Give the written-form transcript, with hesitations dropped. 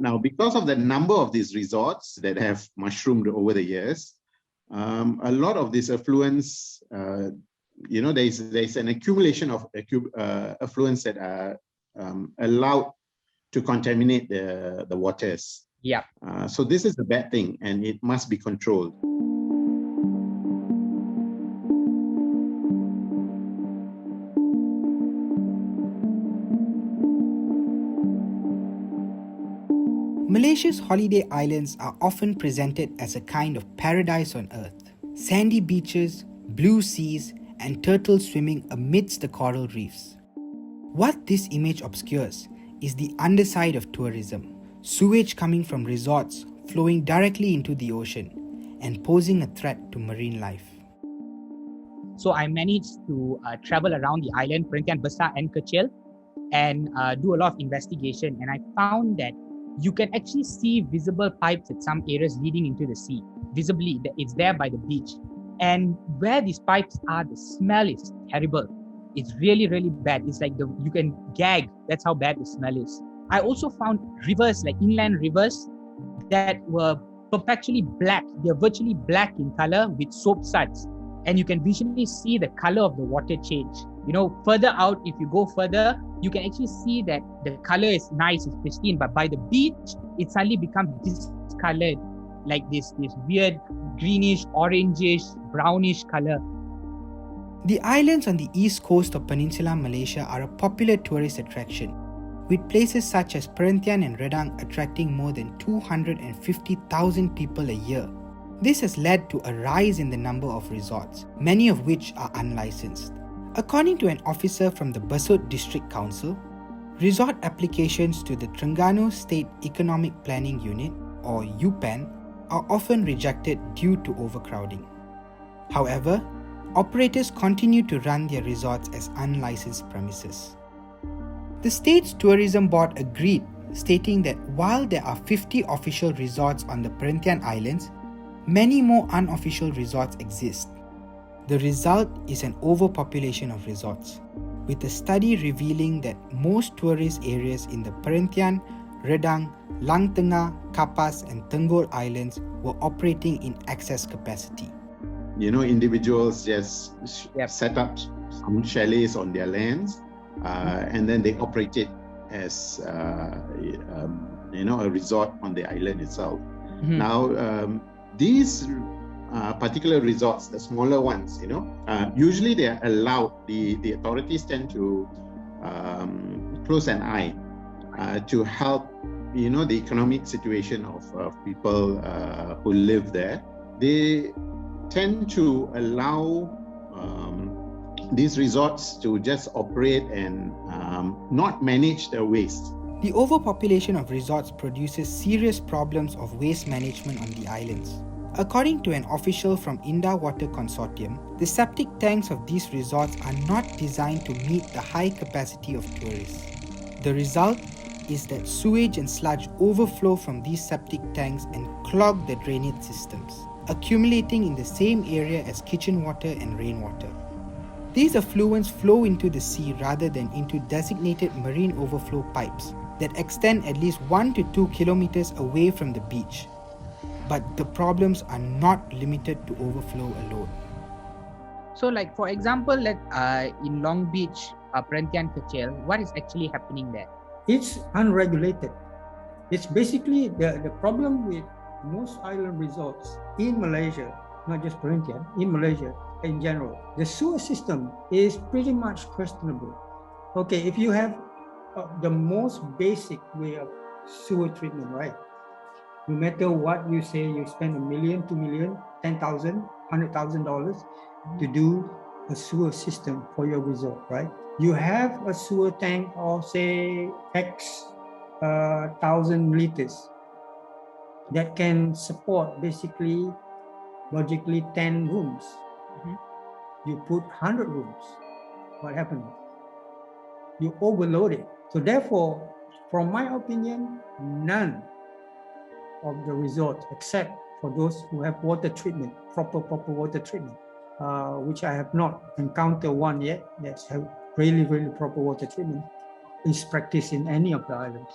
Now, because of the number of these resorts that have mushroomed over the years, a lot of this affluents, there's an accumulation of affluents that are allowed to contaminate the waters. Yeah. So this is a bad thing, and it must be controlled. Malaysia's holiday islands are often presented as a kind of paradise on earth. Sandy beaches, blue seas, and turtles swimming amidst the coral reefs. What this image obscures is the underside of tourism. Sewage coming from resorts flowing directly into the ocean and posing a threat to marine life. So I managed to travel around the island, Perhentian Besar and Kecil, and do a lot of investigation. And I found that you can actually see visible pipes at some areas leading into the sea. Visibly, it's there by the beach. And where these pipes are, the smell is terrible. It's really, really bad. It's like you can gag. That's how bad the smell is. I also found rivers, like inland rivers, that were perpetually black. They're virtually black in color with soap suds. And you can visually see the color of the water change. Further out, if you go further, you can actually see that the color is nice, it's pristine, but by the beach, it suddenly becomes discolored, like this weird greenish, orangish, brownish color. The islands on the east coast of Peninsular Malaysia are a popular tourist attraction, with places such as Perhentian and Redang attracting more than 250,000 people a year. This has led to a rise in the number of resorts, many of which are unlicensed. According to an officer from the Besut District Council, resort applications to the Terengganu State Economic Planning Unit, or UPAN, are often rejected due to overcrowding. However, operators continue to run their resorts as unlicensed premises. The state's tourism board agreed, stating that while there are 50 official resorts on the Perhentian Islands, many more unofficial resorts exist. The result is an overpopulation of resorts, with a study revealing that most tourist areas in the Perhentian, Redang, Lang Tengah, Kapas and Tenggol Islands were operating in excess capacity. Individuals just set up some chalets on their lands, and then they operate it as a resort on the island itself. Mm-hmm. Now, these particular resorts, the smaller ones, usually they are allowed. The authorities tend to close an eye to help, the economic situation of people who live there. They tend to allow these resorts to just operate and not manage their waste. The overpopulation of resorts produces serious problems of waste management on the islands. According to an official from Indah Water Consortium, the septic tanks of these resorts are not designed to meet the high capacity of tourists. The result is that sewage and sludge overflow from these septic tanks and clog the drainage systems, accumulating in the same area as kitchen water and rainwater. These effluents flow into the sea rather than into designated marine overflow pipes that extend at least 1 to 2 kilometers away from the beach. But the problems are not limited to overflow alone. So, for example, in Long Beach, Perhentian Kecil, what is actually happening there? It's unregulated. It's basically the problem with most island resorts in Malaysia, not just Perhentian, in Malaysia in general. The sewer system is pretty much questionable. Okay, if you have the most basic way of sewer treatment, right? No matter what you say, you spend $1 million, $2 million, $10,000, $100,000 to do a sewer system for your resort, right? You have a sewer tank of say X 1,000 liters that can support basically, logically 10 rooms. Mm-hmm. You put 100 rooms, what happens? You overload it. So therefore, from my opinion, none of the resorts, except for those who have water treatment, proper water treatment, which I have not encountered one yet that's have really proper water treatment, is practiced in any of the islands.